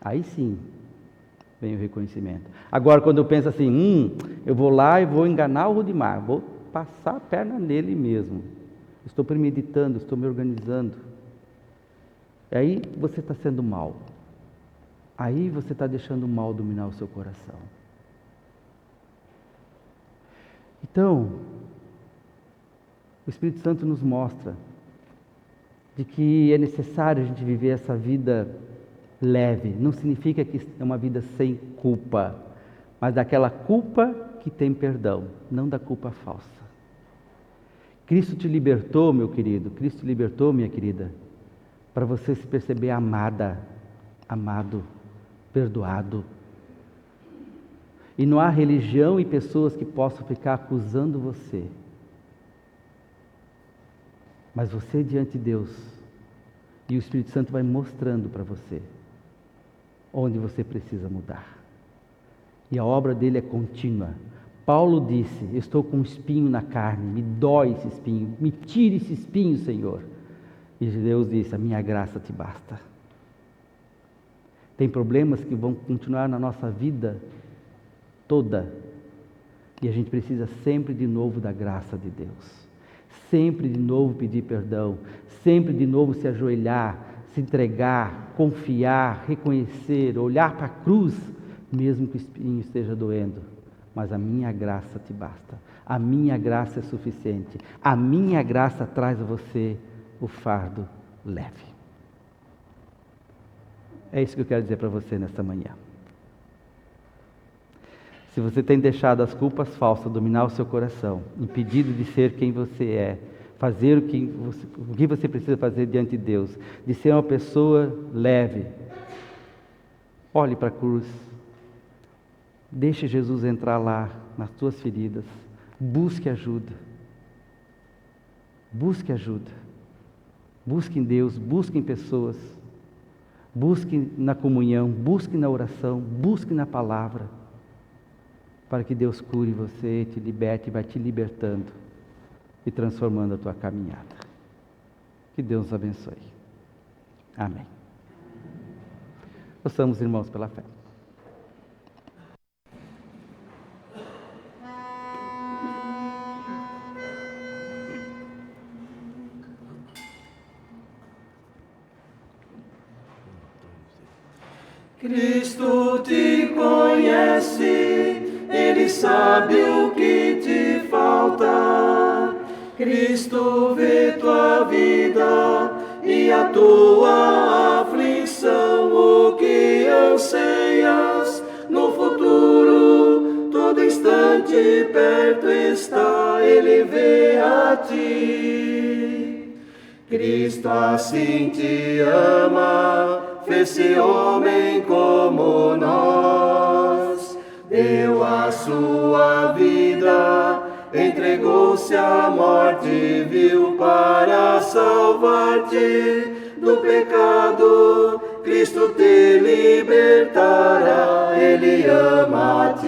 Aí sim vem o reconhecimento. Agora, quando eu penso assim: eu vou lá e vou enganar o Rudimar, vou passar a perna nele mesmo. Estou premeditando, estou me organizando. E aí você está sendo mal. Aí você está deixando o mal dominar o seu coração. Então, o Espírito Santo nos mostra de que é necessário a gente viver essa vida leve. Não significa que é uma vida sem culpa, mas daquela culpa que tem perdão, não da culpa falsa. Cristo te libertou, meu querido, Cristo te libertou, minha querida, para você se perceber amada, amado, perdoado. E não há religião e pessoas que possam ficar acusando você. Mas você diante de Deus, e o Espírito Santo vai mostrando para você onde você precisa mudar. E a obra dele é contínua. Paulo disse: estou com um espinho na carne, me dói esse espinho, me tire esse espinho, Senhor. E Deus disse: a minha graça te basta. Tem problemas que vão continuar na nossa vida toda, e a gente precisa sempre de novo da graça de Deus. Sempre de novo pedir perdão, sempre de novo se ajoelhar, se entregar, confiar, reconhecer, olhar para a cruz, mesmo que o espinho esteja doendo. Mas a minha graça te basta, a minha graça é suficiente, a minha graça traz a você o fardo leve. É isso que eu quero dizer para você nesta manhã. Se você tem deixado as culpas falsas dominar o seu coração, impedido de ser quem você é, fazer o que você precisa fazer diante de Deus, de ser uma pessoa leve, olhe para a cruz, deixe Jesus entrar lá nas tuas feridas, busque ajuda, busque ajuda, busque em Deus, busque em pessoas, busque na comunhão, busque na oração, busque na palavra, para que Deus cure você, te liberte, vai te libertando e transformando a tua caminhada. Que Deus nos abençoe. Amém. Ouçamos, irmãos, pela fé. Cristo te conhece, Ele sabe o que te falta. Cristo vê tua vida e a tua aflição, o que anseias no futuro, todo instante perto está, Ele vê a ti. Cristo assim te ama, fez-se homem como nós, deu a sua vida, entregou-se à morte, viu para salvar-te do pecado. Cristo te libertará, Ele ama-te.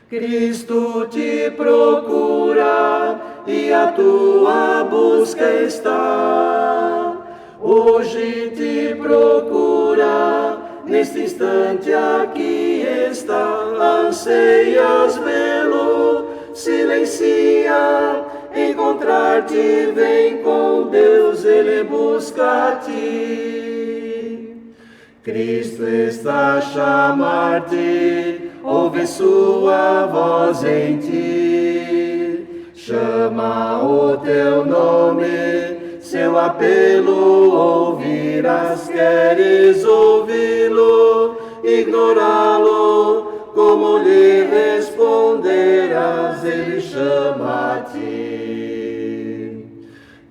Cristo te procura e a tua busca está. Hoje te procura, neste instante aqui está. Anseias vê-lo, silencia, encontrar-te, vem com Deus, Ele busca-te. Cristo está a chamar-te, ouve sua voz em ti. Chama o teu nome, seu apelo ouvirás, queres ouvi-lo, ignorá-lo, como lhe responderás, Ele chama-te.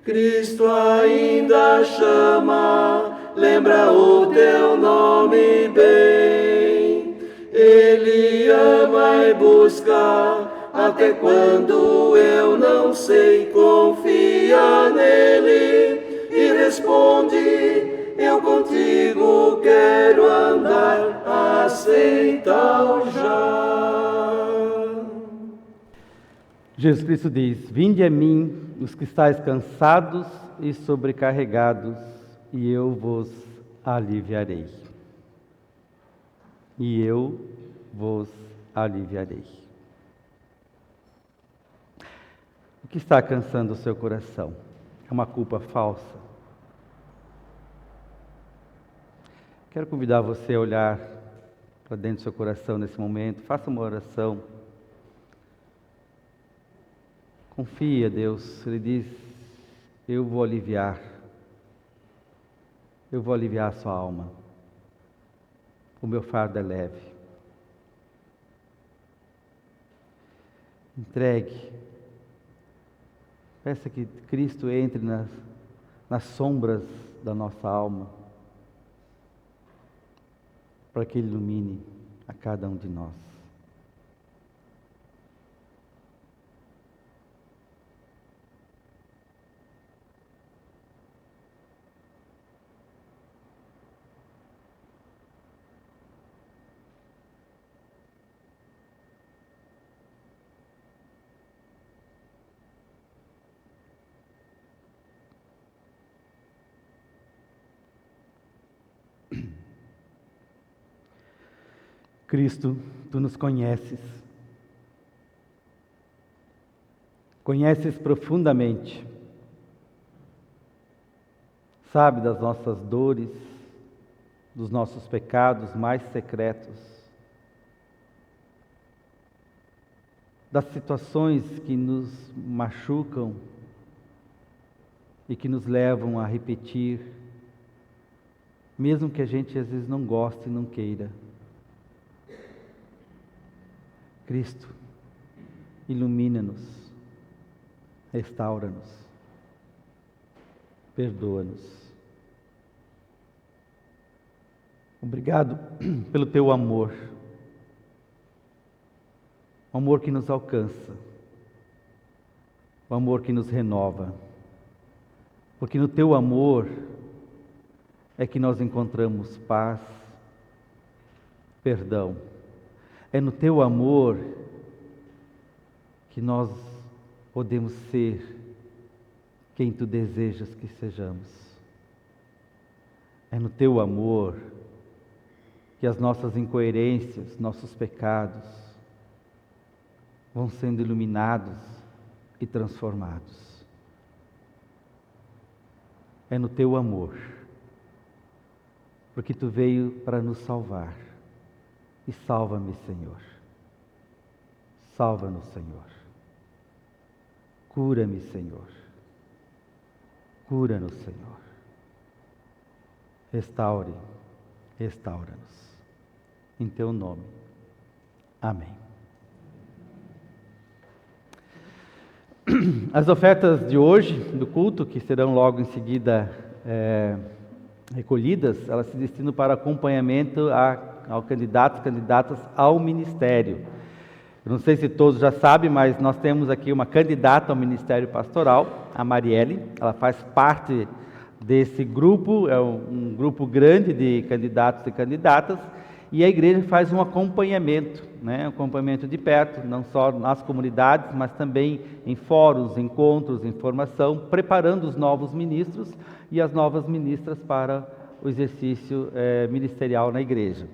Cristo ainda chama, lembra o teu nome bem, Ele ama e busca, até quando eu não sei, confia nele e responde, eu contigo quero andar, aceita-o já. Jesus Cristo diz: vinde a mim, os que estáis cansados e sobrecarregados, e eu vos aliviarei. E eu vos aliviarei. O que está cansando o seu coração? É uma culpa falsa? Quero convidar você a olhar para dentro do seu coração nesse momento. Faça uma oração. Confia, Deus. Ele diz: eu vou aliviar. Eu vou aliviar a sua alma. O meu fardo é leve. Entregue. Peça que Cristo entre nas sombras da nossa alma, para que Ele ilumine a cada um de nós. Cristo, Tu nos conheces. Conheces profundamente. Sabe das nossas dores, dos nossos pecados mais secretos, das situações que nos machucam e que nos levam a repetir, mesmo que a gente às vezes não goste e não queira. Cristo, ilumina-nos, restaura-nos, perdoa-nos. Obrigado pelo teu amor, o amor que nos alcança, o amor que nos renova, porque no teu amor é que nós encontramos paz, perdão. É no teu amor que nós podemos ser quem tu desejas que sejamos. É no teu amor que as nossas incoerências, nossos pecados vão sendo iluminados e transformados. É no teu amor, porque tu veio para nos salvar. E salva-me, Senhor. Salva-nos, Senhor. Cura-me, Senhor. Cura-nos, Senhor. Restaura-nos. Em teu nome. Amém. As ofertas de hoje, do culto, que serão logo em seguida recolhidas, elas se destinam para acompanhamento ao candidatas ao ministério. Eu não sei se todos já sabem, mas nós temos aqui uma candidata ao ministério pastoral, a Marielle. Ela faz parte desse grupo, é um grupo grande de candidatos e candidatas, e a igreja faz um acompanhamento, um acompanhamento de perto, não só nas comunidades, mas também em fóruns, encontros, em formação, preparando os novos ministros e as novas ministras para o exercício ministerial na igreja.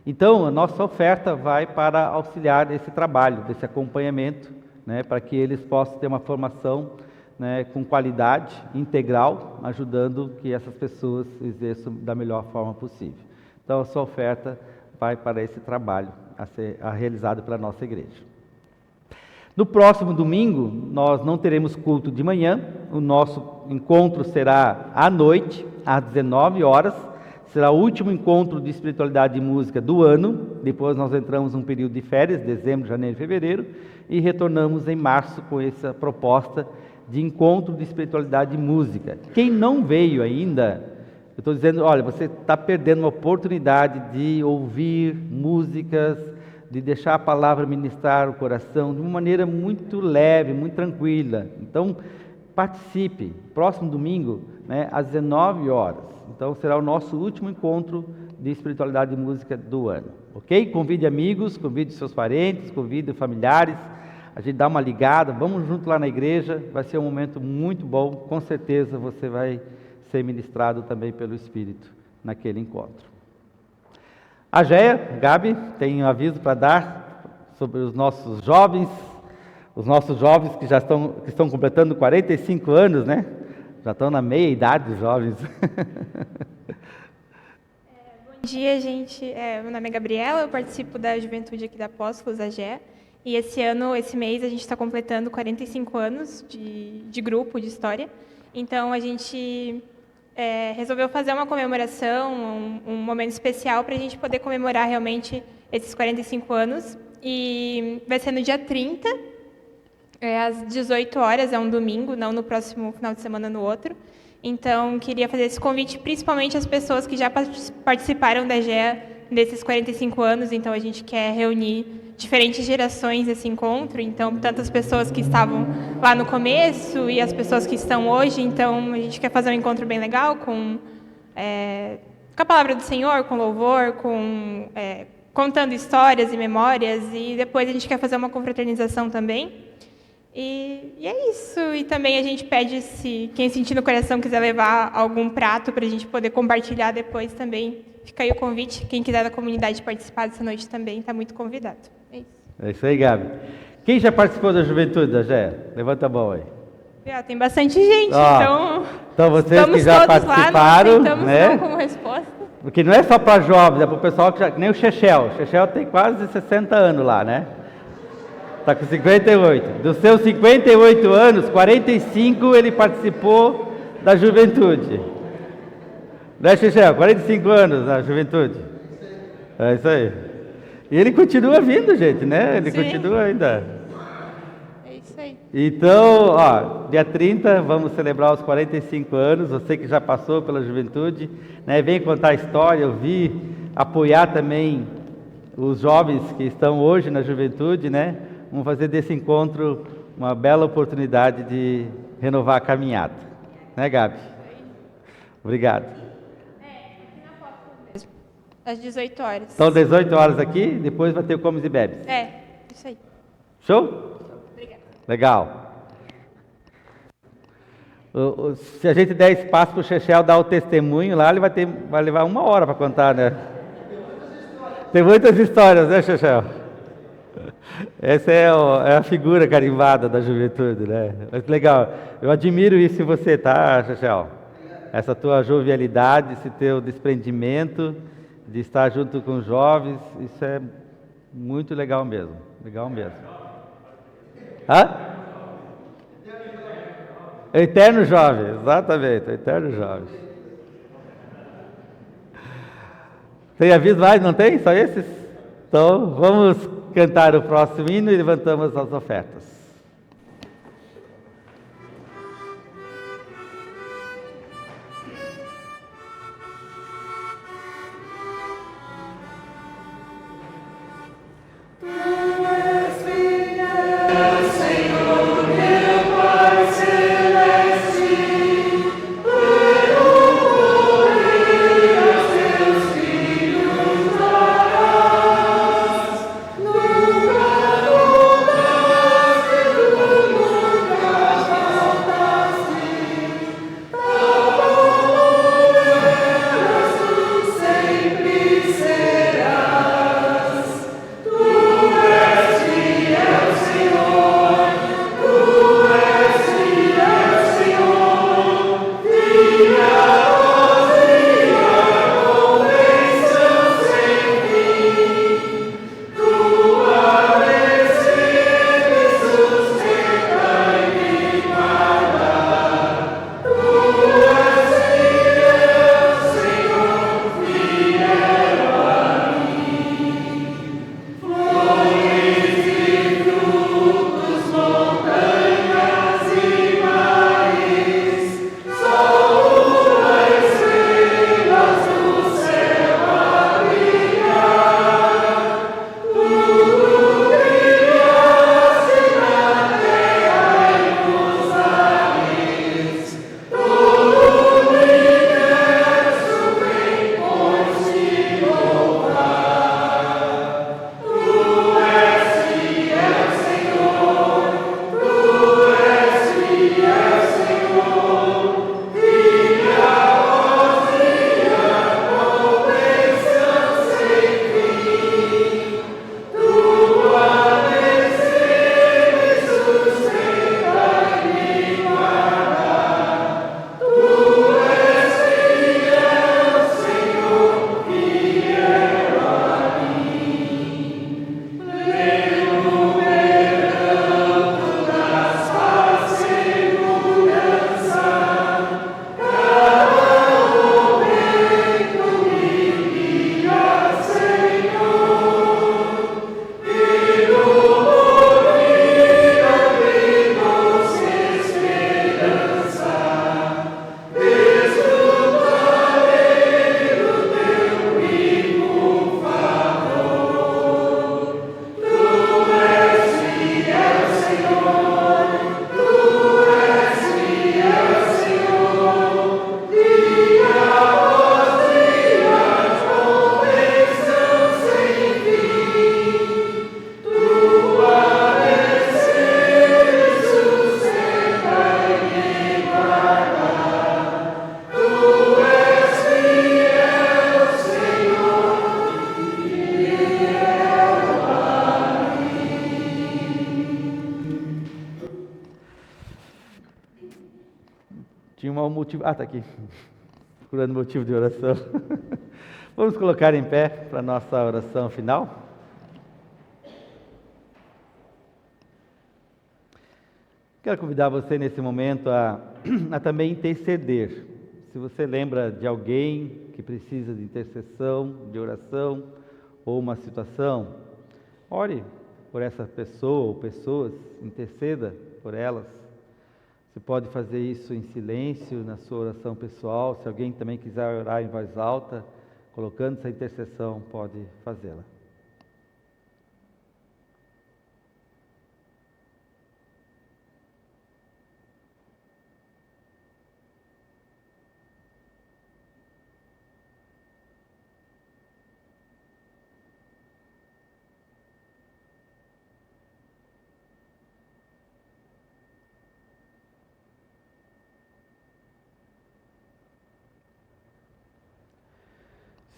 Então, a nossa oferta vai para auxiliar esse trabalho, desse acompanhamento, para que eles possam ter uma formação com qualidade, integral, ajudando que essas pessoas exerçam da melhor forma possível. Então, a sua oferta vai para esse trabalho a ser realizado pela nossa igreja. No próximo domingo, nós não teremos culto de manhã, o nosso encontro será à noite, às 19 horas, será o último encontro de espiritualidade e música do ano. Depois nós entramos num período de férias, dezembro, janeiro e fevereiro, e retornamos em março com essa proposta de encontro de espiritualidade e música. Quem não veio ainda, eu estou dizendo, olha, você está perdendo uma oportunidade de ouvir músicas, de deixar a palavra ministrar o coração de uma maneira muito leve, muito tranquila. Então, participe, próximo domingo, às 19 horas. Então, será o nosso último encontro de espiritualidade e música do ano, ok? Convide amigos, convide seus parentes, convide familiares, a gente dá uma ligada, vamos junto lá na igreja, vai ser um momento muito bom, com certeza você vai ser ministrado também pelo Espírito naquele encontro. A Géia, Gabi, tem um aviso para dar sobre os nossos jovens que já estão completando 45 anos, Já estão na meia idade, os jovens. Bom dia, gente. Meu nome é Gabriela, eu participo da juventude aqui da Apóstolos, a GE. E esse mês, a gente está completando 45 anos de grupo, de história. Então, a gente resolveu fazer uma comemoração, um momento especial para a gente poder comemorar realmente esses 45 anos. E vai ser no dia 30, às 18 horas, é um domingo, não no próximo final de semana, no outro. Então, queria fazer esse convite, principalmente às pessoas que já participaram da GEA nesses 45 anos. Então, a gente quer reunir diferentes gerações nesse encontro. Então, tantas pessoas que estavam lá no começo e as pessoas que estão hoje. Então, a gente quer fazer um encontro bem legal com a palavra do Senhor, com louvor, contando histórias e memórias. E depois a gente quer fazer uma confraternização também. E é isso. E também a gente pede, se quem sentir no coração quiser levar algum prato para a gente poder compartilhar depois também, fica aí o convite. Quem quiser da comunidade participar dessa noite também está muito convidado. É isso. É isso aí, Gabi. Quem já participou da juventude da GE? Levanta a mão aí. Tem bastante gente, então vocês que já participaram, lá, não como resposta. Porque não é só para jovens, é para o pessoal que já... Nem o Chechel. O Chechel tem quase 60 anos lá, Está com 58. Dos seus 58 anos, 45 ele participou da juventude. Né, Chechel? 45 anos na juventude. É isso aí. E ele continua vindo, gente, né? Ele Sim. continua ainda. É isso aí. Então, ó, dia 30 vamos celebrar os 45 anos, você que já passou pela juventude, né? Vem contar a história, ouvir, apoiar também os jovens que estão hoje na juventude, né? Vamos fazer desse encontro uma bela oportunidade de renovar a caminhada. Né, Gabi? Obrigado. Às 18 horas. Então, 18 horas aqui, depois vai ter o Comes e Bebes. É, isso aí. Show? Obrigada. Legal. Se a gente der espaço para o Chechel dar o testemunho lá, ele vai levar 1 hora para contar, né? Tem muitas histórias, né, Chechel? Essa é a figura carimbada da juventude, né? Mas legal. Eu admiro isso em você, tá, Chechel? Essa tua jovialidade, esse teu desprendimento de estar junto com os jovens, isso é muito legal mesmo. Legal mesmo. Hã? Eterno jovem, exatamente, eterno jovem. Tem aviso mais? Não tem? Só esses? Então, vamos cantar o próximo hino e levantamos as ofertas. Tinha um motivo. Ah, está aqui. Procurando motivo de oração. Vamos colocar em pé para a nossa oração final. Quero convidar você nesse momento a também interceder. Se você lembra de alguém que precisa de intercessão, de oração, ou uma situação, ore por essa pessoa ou pessoas, interceda por elas. Você pode fazer isso em silêncio, na sua oração pessoal. Se alguém também quiser orar em voz alta, colocando essa intercessão, pode fazê-la.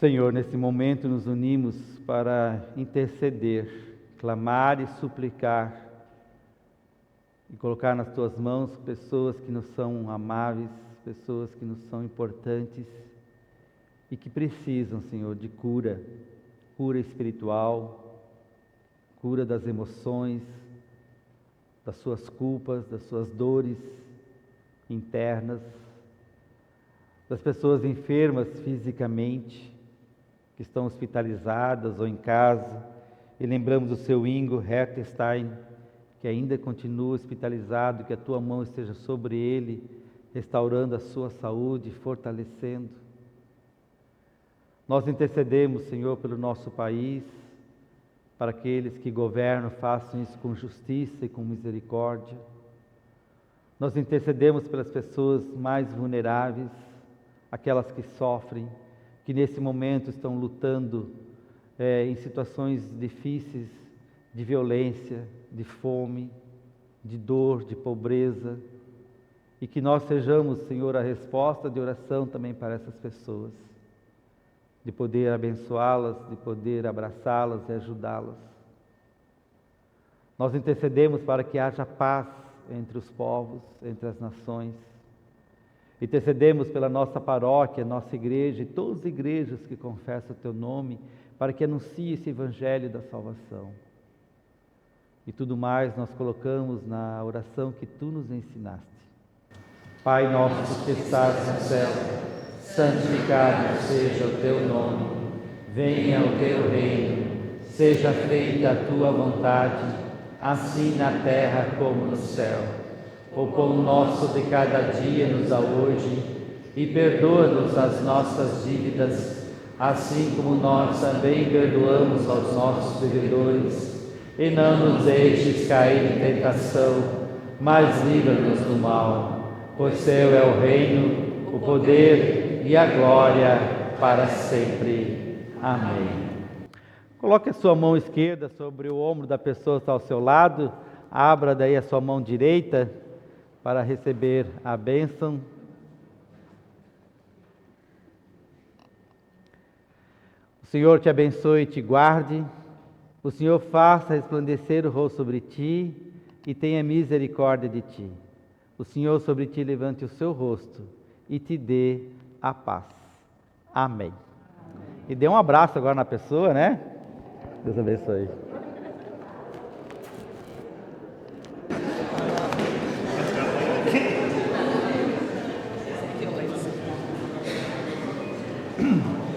Senhor, nesse momento nos unimos para interceder, clamar e suplicar, e colocar nas Tuas mãos pessoas que nos são amáveis, pessoas que nos são importantes e que precisam, Senhor, de cura, cura espiritual, cura das emoções, das suas culpas, das suas dores internas, das pessoas enfermas fisicamente, que estão hospitalizadas ou em casa, e lembramos do seu Ingo Hertestein, que ainda continua hospitalizado, que a Tua mão esteja sobre ele, restaurando a sua saúde, fortalecendo. Nós intercedemos, Senhor, pelo nosso país, para aqueles que governam façam isso com justiça e com misericórdia. Nós intercedemos pelas pessoas mais vulneráveis, aquelas que sofrem, que nesse momento estão lutando em situações difíceis, de violência, de fome, de dor, de pobreza, e que nós sejamos, Senhor, a resposta de oração também para essas pessoas, de poder abençoá-las, de poder abraçá-las e ajudá-las. Nós intercedemos para que haja paz entre os povos, entre as nações. Intercedemos pela nossa paróquia, nossa igreja e todas as igrejas que confessam o Teu nome, para que anuncie esse evangelho da salvação. E tudo mais nós colocamos na oração que Tu nos ensinaste. Pai nosso que estás no céu, santificado seja o Teu nome. Venha o Teu reino, seja feita a Tua vontade, assim na terra como no céu. O pão nosso de cada dia nos dá hoje, e perdoa-nos as nossas dívidas, assim como nós também perdoamos aos nossos devedores. E não nos deixes cair em tentação, mas livra-nos do mal. Pois Teu é o reino, o poder e a glória para sempre. Amém. Coloque a sua mão esquerda sobre o ombro da pessoa que está ao seu lado, abra daí a sua mão direita, para receber a bênção. O Senhor te abençoe e te guarde. O Senhor faça resplandecer o rosto sobre ti e tenha misericórdia de ti. O Senhor sobre ti levante o seu rosto e te dê a paz. Amém. E dê um abraço agora na pessoa, né? Deus abençoe.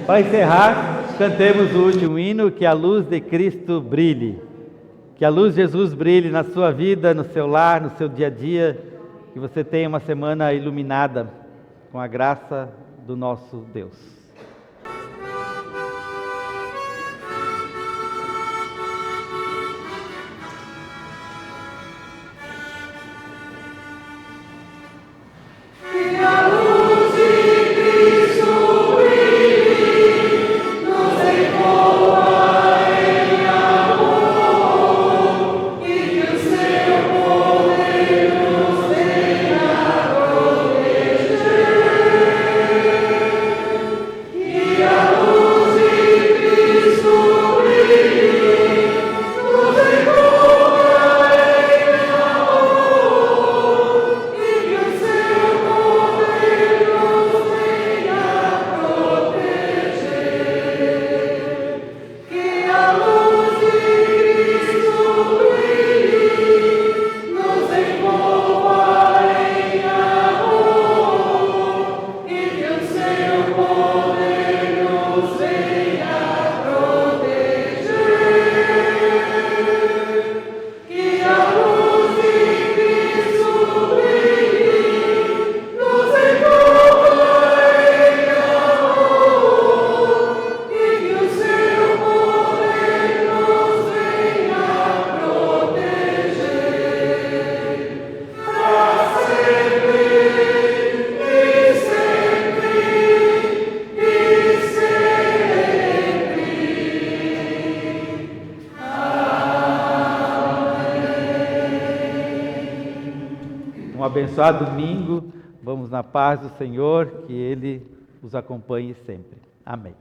Para encerrar, cantemos o último hino, que a luz de Cristo brilhe. Que a luz de Jesus brilhe na sua vida, no seu lar, no seu dia a dia. Que você tenha uma semana iluminada com a graça do nosso Deus. um abençoado domingo. Vamos na paz do Senhor, que Ele os acompanhe sempre. Amém.